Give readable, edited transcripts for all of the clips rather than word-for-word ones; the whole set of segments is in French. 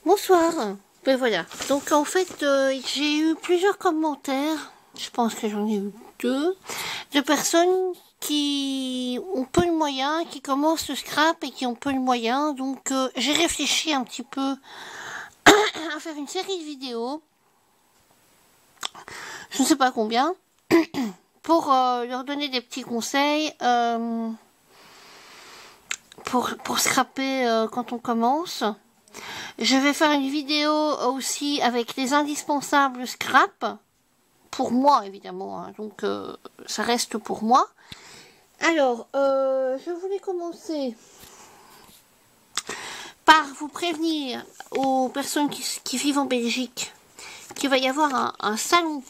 Bonsoir. Ben voilà. Donc en fait, j'ai eu plusieurs commentaires. Je pense que j'en ai eu deux. De personnes qui ont peu de moyens, qui commencent le scrap et qui ont peu de moyens. Donc j'ai réfléchi un petit peu à faire une série de vidéos. Je ne sais pas combien. Pour leur donner des petits conseils. Pour scraper quand on commence. Je vais faire une vidéo aussi avec les indispensables scrap. Pour moi, évidemment. Hein, donc, ça reste pour moi. Alors, je voulais commencer par vous prévenir aux personnes qui vivent en Belgique qu'il va y avoir un salon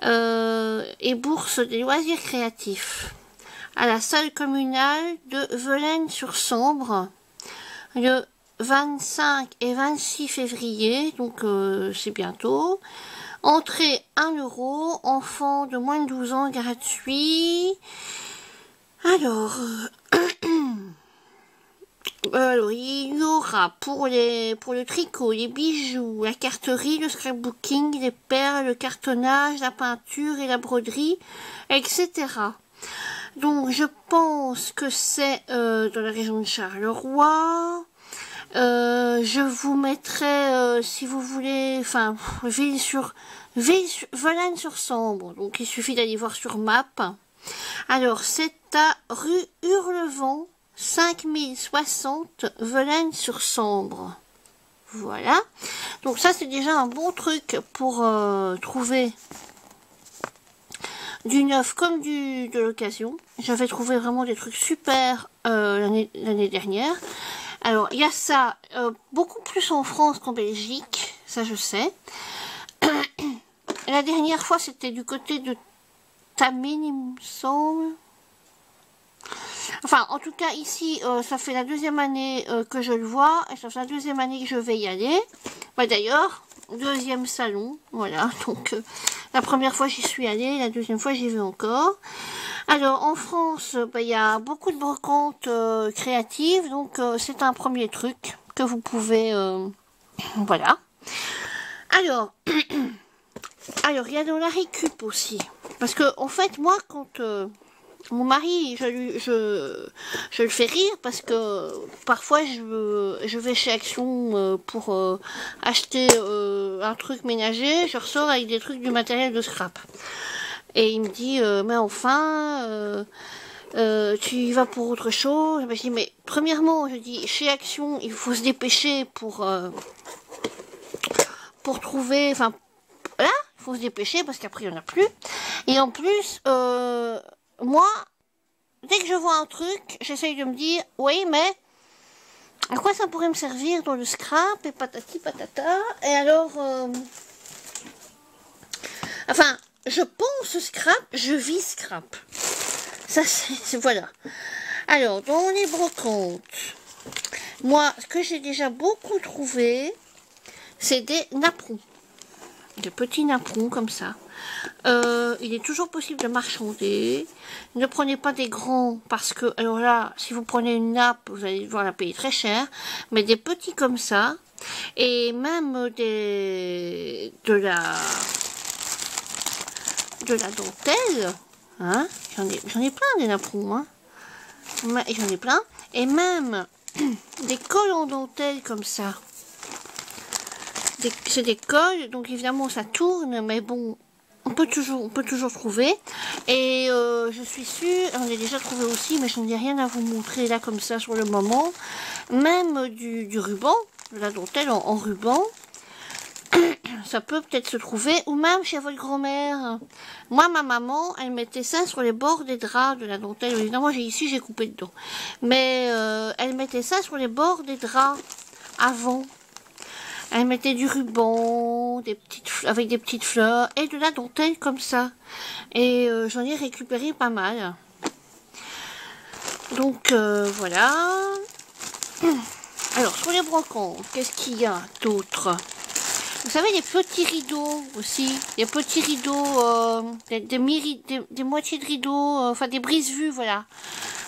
et bourse des loisirs créatifs à la salle communale de Velaines-sur-Sambre le 25 et 26 février, donc c'est bientôt. Entrée 1 €, enfants de moins de 12 ans gratuit. Alors, il y aura pour le tricot, les bijoux, la carterie, le scrapbooking, les perles, le cartonnage, la peinture et la broderie, etc. Donc je pense que c'est dans la région de Charleroi. Je vous mettrai, si vous voulez, enfin, Velaines-sur-Sambre. Donc, il suffit d'aller voir sur map. Alors, c'est à rue Hurlevent, 5060, Velaines-sur-Sambre. Voilà. Donc, ça, c'est déjà un bon truc pour trouver du neuf comme de l'occasion. J'avais trouvé vraiment des trucs super l'année dernière. Alors, il y a ça beaucoup plus en France qu'en Belgique, ça je sais. La dernière fois, c'était du côté de Tamine, il me semble. Enfin, en tout cas, ici, ça fait la deuxième année que je le vois, et ça fait la deuxième année que je vais y aller. Bah, d'ailleurs, deuxième salon, voilà. Donc, la première fois, j'y suis allée, la deuxième fois, j'y vais encore. Alors, en France, il y a beaucoup de brocantes créatives, donc c'est un premier truc que vous pouvez... voilà. Alors, il y a dans la récup aussi. Parce que, en fait, moi, quand... mon mari, je le fais rire parce que parfois je vais chez Action pour acheter un truc ménager, je ressors avec des trucs du matériel de scrap. Et il me dit, mais enfin, tu y vas pour autre chose. Je dis, mais premièrement, je dis, chez Action, il faut se dépêcher pour trouver, enfin, voilà, il faut se dépêcher parce qu'après, il n'y en a plus. Et en plus, moi, dès que je vois un truc, j'essaye de me dire, oui, mais à quoi ça pourrait me servir dans le scrap et patati patata. Et alors, enfin, je pense scrap, je vis scrap. Ça, c'est voilà. Alors, dans les brocantes, moi, ce que j'ai déjà beaucoup trouvé, c'est des napperons. Des petits napperons comme ça. Il est toujours possible de marchander. Ne prenez pas des grands parce que, alors là, si vous prenez une nappe, vous allez devoir la payer très cher. Mais des petits comme ça, et même de la dentelle, hein, j'en ai plein des napperons, hein. J'en ai plein. Et même des cols en dentelle comme ça. C'est des cols, donc évidemment ça tourne, mais bon, on peut toujours trouver. Et je suis sûre, j'en ai déjà trouvé aussi, mais je n'ai rien à vous montrer là comme ça sur le moment. Même du ruban, de la dentelle en ruban, ça peut peut-être se trouver, ou même chez votre grand-mère. Moi, ma maman, elle mettait ça sur les bords des draps de la dentelle. Évidemment, j'ai coupé dedans. Mais elle mettait ça sur les bords des draps avant. Elle mettait du ruban, avec des petites fleurs et de la dentelle comme ça. Et j'en ai récupéré pas mal. Donc voilà. Alors sur les brocantes, qu'est-ce qu'il y a d'autre? Vous savez, les petits rideaux aussi. Les petits rideaux, des moitiés de rideaux, enfin des brise-vues, voilà.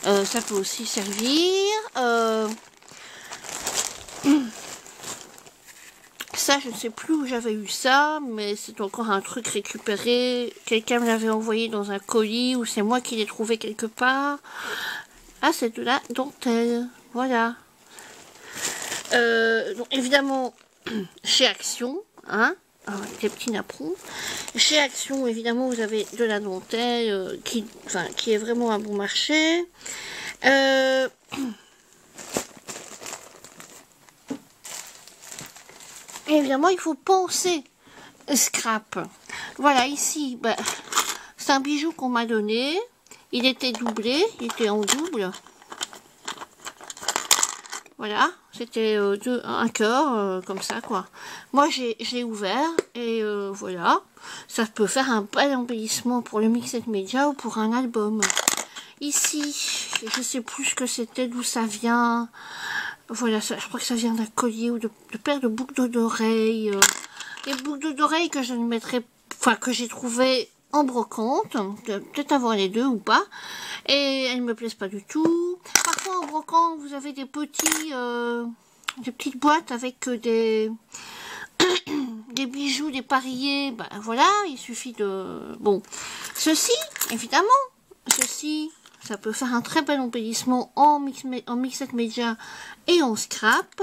Ça peut aussi servir. ça, je ne sais plus où j'avais eu ça, mais c'est encore un truc récupéré. Quelqu'un me l'avait envoyé dans un colis, ou c'est moi qui l'ai trouvé quelque part. Ah, c'est de la dentelle. Voilà. Donc, évidemment, chez Action, hein, avec les petits napperons. Chez Action, évidemment, vous avez de la dentelle qui est vraiment à bon marché. Évidemment, il faut penser scrap. Voilà, ici, bah, c'est un bijou qu'on m'a donné. Il était doublé, il était en double. Voilà, c'était un cœur, comme ça, quoi. Moi, j'ai ouvert, et voilà. Ça peut faire un bel embellissement pour le Mixed Media ou pour un album. Ici, je sais plus ce que c'était, d'où ça vient. Voilà, ça, je crois que ça vient d'un collier ou de paires de boucles d'oreilles. Des boucles d'oreilles que je ne mettrai, enfin, que j'ai trouvé en brocante, peut-être avoir les deux ou pas, et elles me plaisent pas du tout. Parfois en brocante vous avez des petites boîtes avec des bijoux, des parillés, ben voilà, il suffit de... Bon, ceci, évidemment, ceci, ça peut faire un très bel embellissement en Mixed Media et en scrap.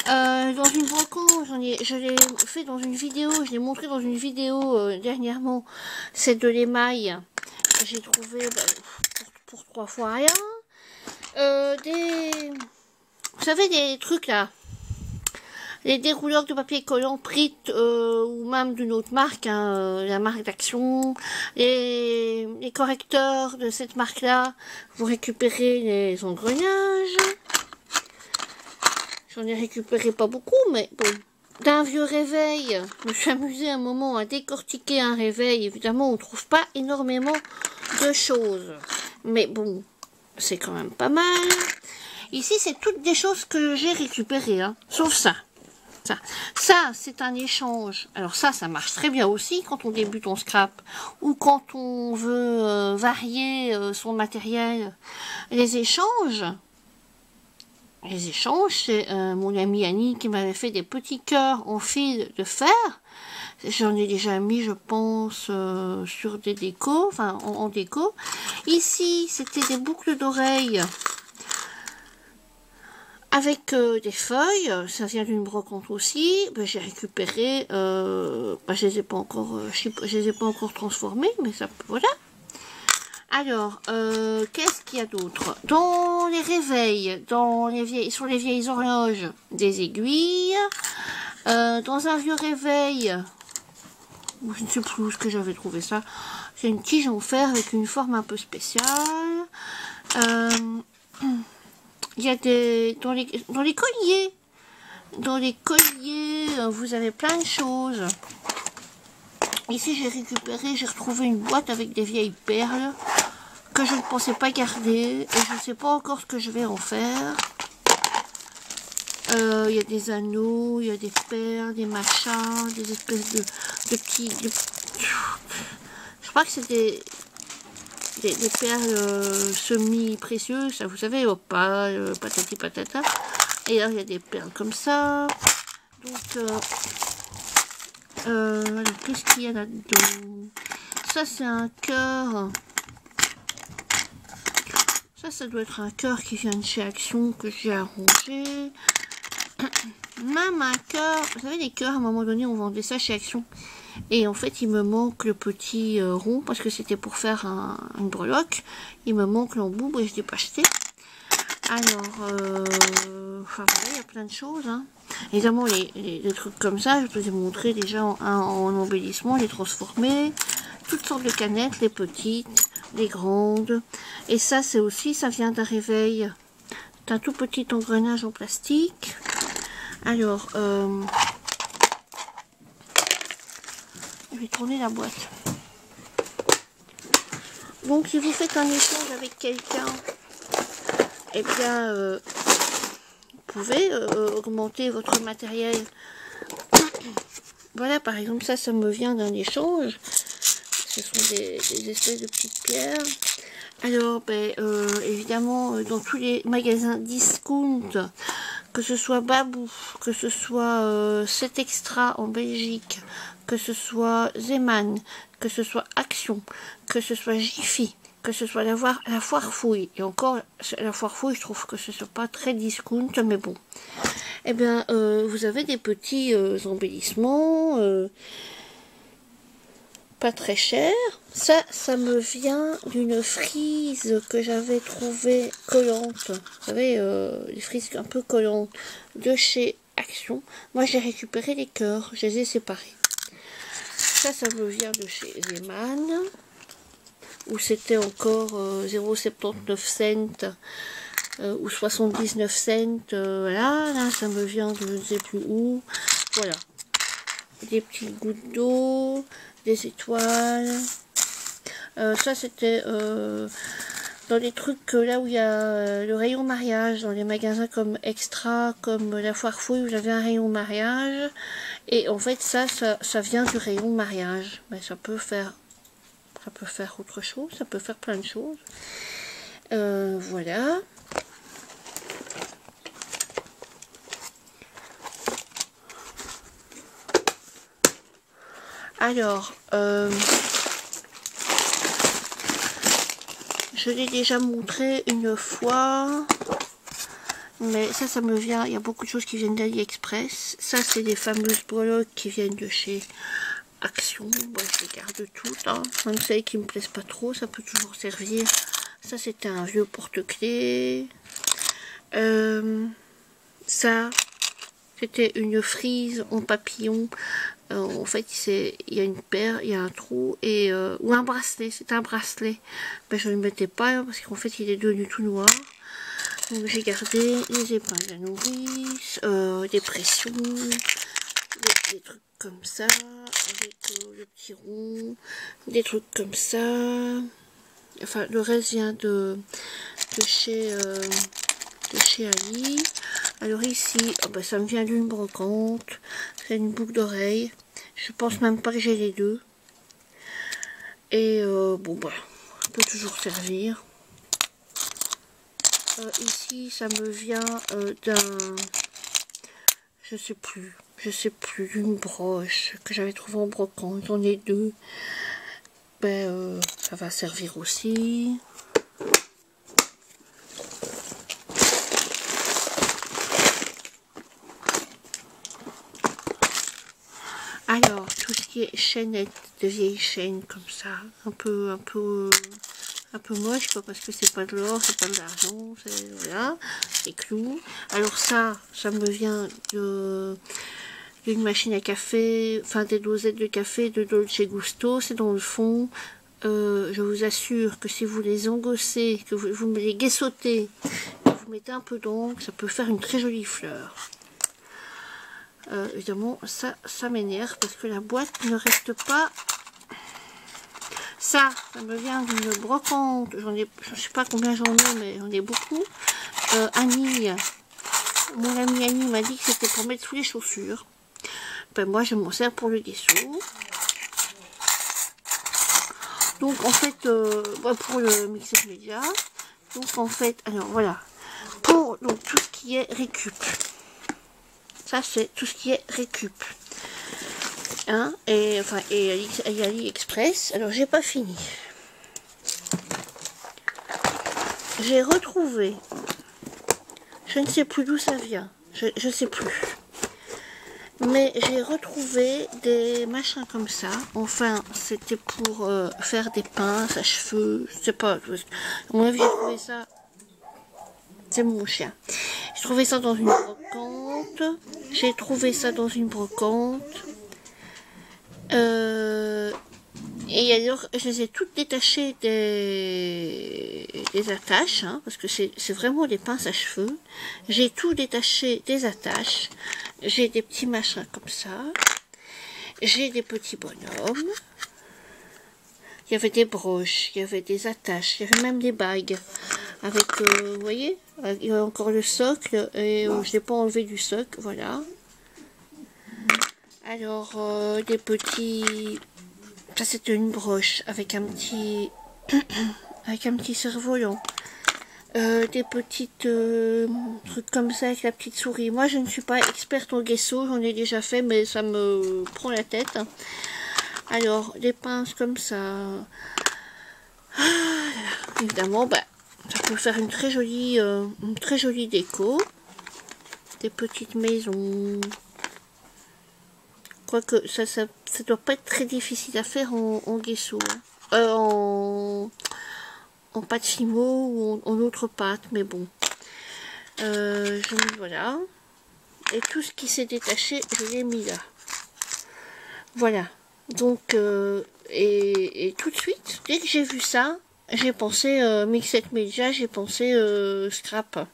Dans une brocante, je l'ai fait dans une vidéo, je l'ai montré dans une vidéo dernièrement, c'est de l'émail. J'ai trouvé pour 3 fois rien. Vous savez, des trucs là, les dérouleurs de papier collant Prit ou même d'une autre marque, hein, la marque d'Action, les correcteurs de cette marque là, vous récupérez les engrenages. J'en ai récupéré pas beaucoup, mais bon. D'un vieux réveil, je me suis amusée un moment à décortiquer un réveil. Évidemment, on ne trouve pas énormément de choses, mais bon, c'est quand même pas mal. Ici, c'est toutes des choses que j'ai récupérées, hein, sauf ça. Ça, c'est un échange. Alors ça marche très bien aussi quand on débute en scrap ou quand on veut varier son matériel. Les échanges, c'est mon amie Annie qui m'avait fait des petits cœurs en fil de fer. J'en ai déjà mis, je pense, sur des décos, enfin en déco. Ici, c'était des boucles d'oreilles avec des feuilles, ça vient d'une brocante aussi. Ben, j'ai récupéré, je les ai pas encore transformées, mais ça, voilà. Alors, qu'est-ce qu'il y a d'autre? Dans les réveils, sur les vieilles horloges, des aiguilles. Dans un vieux réveil, je ne sais plus où que j'avais trouvé ça. C'est une tige en fer avec une forme un peu spéciale. Il y a dans les colliers. Dans les colliers, vous avez plein de choses. Ici, j'ai retrouvé une boîte avec des vieilles perles que je ne pensais pas garder. Et je ne sais pas encore ce que je vais en faire. Il y a des anneaux, il y a des perles, des machins, des espèces de petits... Je crois que c'est des perles semi-précieuses, ça vous savez, opale, patati patata. Et là, il y a des perles comme ça. Donc, qu'est-ce qu'il y a là-dedans? Ça, c'est un cœur. Ça doit être un cœur qui vient de chez Action, que j'ai arrangé. Même un cœur, vous savez, les cœurs, à un moment donné, on vendait ça chez Action. Et en fait, il me manque le petit rond, parce que c'était pour faire une breloque. Il me manque l'embout, et je ne l'ai pas acheté. Alors, enfin, voilà, il y a plein de choses. Hein. Évidemment, les trucs comme ça, je vous ai montré déjà en embellissement, les transformés. Toutes sortes de canettes, les petites, les grandes. Et ça, c'est aussi, ça vient d'un réveil. C'est un tout petit engrenage en plastique. Alors, je vais tourner la boîte. Donc, si vous faites un échange avec quelqu'un, eh bien, vous pouvez augmenter votre matériel. Voilà, par exemple, ça me vient d'un échange. Ce sont des espèces de petites pierres. Alors, évidemment, dans tous les magasins discount que ce soit Babou, que ce soit 7 Extra en Belgique, que ce soit Zeman, que ce soit Action, que ce soit Jiffy, que ce soit la foire fouille. Et encore, la foire fouille, je trouve que ce soit pas très discount, mais bon. Eh bien, vous avez des petits embellissements, pas très chers. Ça me vient d'une frise que j'avais trouvée collante. Vous savez, les frises un peu collantes de chez Action. Moi, j'ai récupéré les cœurs, je les ai séparés. Ça me vient de chez Zeman, où c'était encore 0,79 cents ou 79 cents. Voilà, là, ça me vient de je ne sais plus où. Voilà, des petites gouttes d'eau, des étoiles. Ça, c'était dans les trucs là où il y a le rayon mariage, dans les magasins comme Extra, comme la foire fouille, où j'avais un rayon mariage. Et en fait, ça vient du rayon mariage. Mais ça peut faire autre chose, ça peut faire plein de choses. Voilà. Alors, je l'ai déjà montré une fois, mais ça me vient, il y a beaucoup de choses qui viennent d'AliExpress. Ça, c'est les fameuses breloques qui viennent de chez Action. Bon, je les garde toutes, hein. Même celles qui me plaisent pas trop, ça peut toujours servir. Ça, c'était un vieux porte-clés. Ça, c'était une frise en papillon. En fait, il y a une paire, il y a un trou, et ou un bracelet, c'est un bracelet. Ben, je ne le mettais pas, hein, parce qu'en fait, il est devenu tout noir. Donc, j'ai gardé les épingles à nourrice, des pressions, des trucs comme ça, avec le petit rond, des trucs comme ça. Enfin, le reste vient de chez Ali. Alors ici, oh ben, ça me vient d'une brocante. C'est une boucle d'oreille. Je pense même pas que j'ai les deux. Et bon, bah, ça peut toujours servir. Ici, ça me vient d'un... Je sais plus, d'une broche que j'avais trouvée en brocante. J'en ai deux. Ben, ça va servir aussi. Alors, tout ce qui est chaînette, de vieilles chaînes comme ça, un peu moche, quoi, parce que c'est pas de l'or, c'est pas de l'argent, c'est voilà, des clous. Alors ça me vient d'une machine à café, enfin des dosettes de café de Dolce Gusto, c'est dans le fond. Je vous assure que si vous les engossez, que vous me les guessotez, que vous mettez un peu d'encre, ça peut faire une très jolie fleur. Évidemment, ça m'énerve parce que la boîte ne reste pas. Ça me vient d'une brocante. Je ne sais pas combien j'en ai, mais j'en ai beaucoup. Annie, mon amie Annie m'a dit que c'était pour mettre sous les chaussures. Ben, moi, je m'en sers pour le guessot. Donc, en fait, pour le mixer média. Donc, en fait, alors voilà. Pour donc, tout ce qui est récup. Ça, c'est tout ce qui est récup. Hein, et AliExpress. Alors, j'ai pas fini. J'ai retrouvé. Je ne sais plus d'où ça vient. Je ne sais plus. Mais j'ai retrouvé des machins comme ça. Enfin, c'était pour faire des pinces à cheveux. Je sais pas. À mon avis, j'ai trouvé ça. C'est mon chien. J'ai trouvé ça dans une brocante. Et alors, je les ai toutes détachées des attaches, hein, parce que c'est vraiment des pinces à cheveux. J'ai tout détaché des attaches. J'ai des petits machins comme ça. J'ai des petits bonhommes. Il y avait des broches, il y avait des attaches, il y avait même des bagues. Avec, vous voyez, il y a encore le socle, et je n'ai pas enlevé du socle, voilà. Alors, des petits... Ça, c'était une broche avec un petit... avec un petit cerf-volant. des petites trucs comme ça avec la petite souris. Moi je ne suis pas experte en gesso, j'en ai déjà fait mais ça me prend la tête. Alors des pinces comme ça. Évidemment, bah, ça peut faire une très jolie déco. Des petites maisons. Quoique ça doit pas être très difficile à faire en gesso. En pâte fimo ou en autre pâte, mais bon. Voilà. Et tout ce qui s'est détaché, je l'ai mis là. Voilà. Donc, et tout de suite, dès que j'ai vu ça, j'ai pensé Mixed Media, j'ai pensé scrap.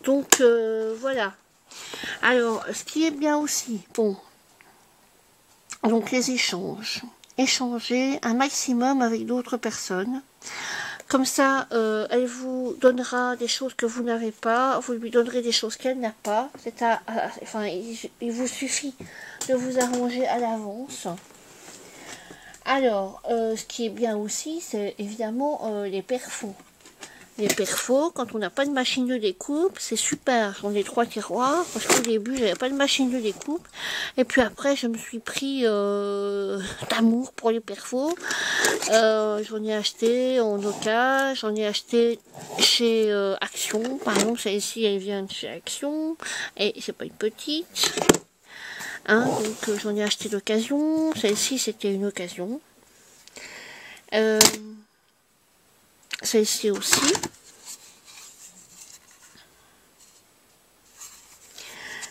Donc, voilà. Alors, ce qui est bien aussi, bon, donc les échanges. Échanger un maximum avec d'autres personnes. Comme ça, elle vous donnera des choses que vous n'avez pas, vous lui donnerez des choses qu'elle n'a pas. Enfin, il vous suffit de vous arranger à l'avance. Alors, ce qui est bien aussi, c'est évidemment les perfos. Les perfos, quand on n'a pas de machine de découpe, c'est super. J'en ai 3 tiroirs, parce qu'au début, j'avais pas de machine de découpe. Et puis après, je me suis pris d'amour pour les perfos. J'en ai acheté en occasion, j'en ai acheté chez Action. Par exemple, celle-ci, elle vient de chez Action. Et c'est pas une petite. Hein, donc, j'en ai acheté d'occasion. Celle-ci, c'était une occasion. Celle-ci aussi.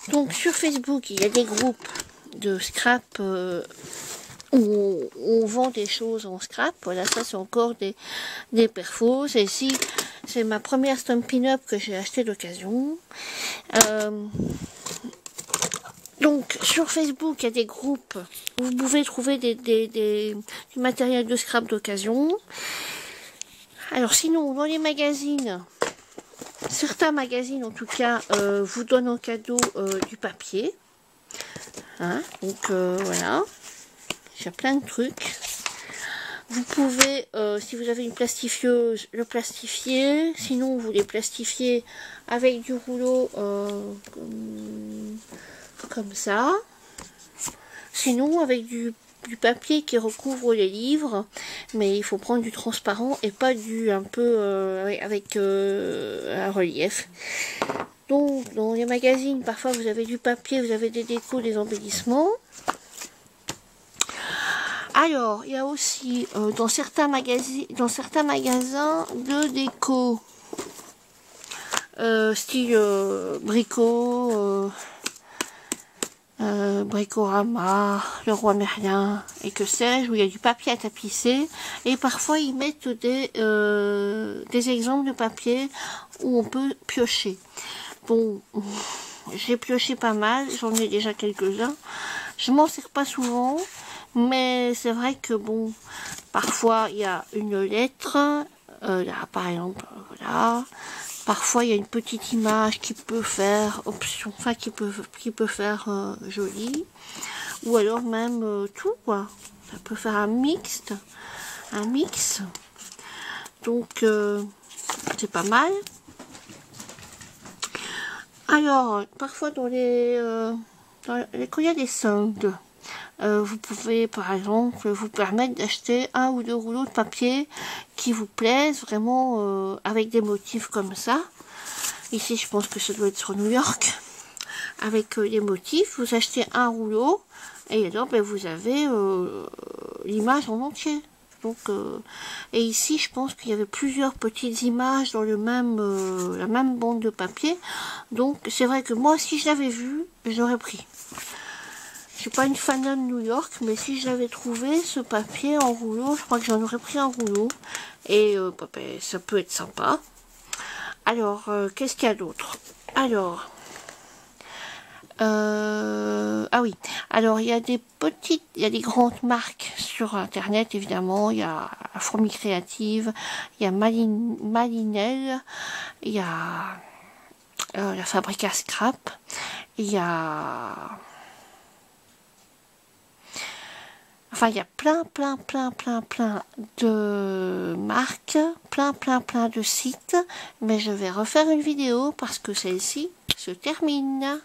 Donc sur Facebook, il y a des groupes de scrap où on vend des choses en scrap. Voilà, ça c'est encore des perfos. Celle-ci, c'est ma première Stampin' Up que j'ai acheté d'occasion. Donc sur Facebook, il y a des groupes où vous pouvez trouver du matériel de scrap d'occasion. Alors sinon, dans les magazines, certains magazines en tout cas vous donnent en cadeau du papier. Hein, donc voilà, il y a plein de trucs. Vous pouvez, si vous avez une plastifieuse, le plastifier. Sinon, vous les plastifiez avec du rouleau comme ça. Sinon, avec du papier qui recouvre les livres, mais il faut prendre du transparent et pas du un peu avec un relief. Donc dans les magazines, parfois vous avez du papier, vous avez des décos, des embellissements. Alors il y a aussi dans certains magasins de déco style Brico, Bricorama, Le Roi Merlin et que sais-je, où il y a du papier à tapisser, et parfois ils mettent des exemples de papier où on peut piocher. Bon, j'ai pioché pas mal, j'en ai déjà quelques-uns, je m'en sers pas souvent, mais c'est vrai que bon, parfois il y a une lettre, là par exemple, voilà. Parfois, il y a une petite image qui peut faire option, enfin qui peut faire joli, ou alors même tout quoi. Ça peut faire un mix. Donc c'est pas mal. Alors, parfois quand il y a des soldes, vous pouvez par exemple vous permettre d'acheter 1 ou 2 rouleaux de papier qui vous plaisent vraiment avec des motifs comme ça. Ici je pense que ça doit être sur New York, avec les motifs. Vous achetez un rouleau et alors ben, vous avez l'image en entier. Donc, et ici je pense qu'il y avait plusieurs petites images dans la même bande de papier. Donc c'est vrai que moi si je l'avais vu, j'aurais pris. Je suis pas une fan de New York, mais si je l'avais trouvé, ce papier en rouleau, je crois que j'en aurais pris un rouleau. Et ça peut être sympa. Alors, qu'est-ce qu'il y a d'autre? Alors, ah oui. Alors, il y a des grandes marques sur Internet, évidemment. Il y a la Fourmi Créative, il y a Malinel, il y a la Fabrique à Scrap, il y a... Enfin, il y a plein de marques, plein de sites. Mais je vais refaire une vidéo parce que celle-ci se termine.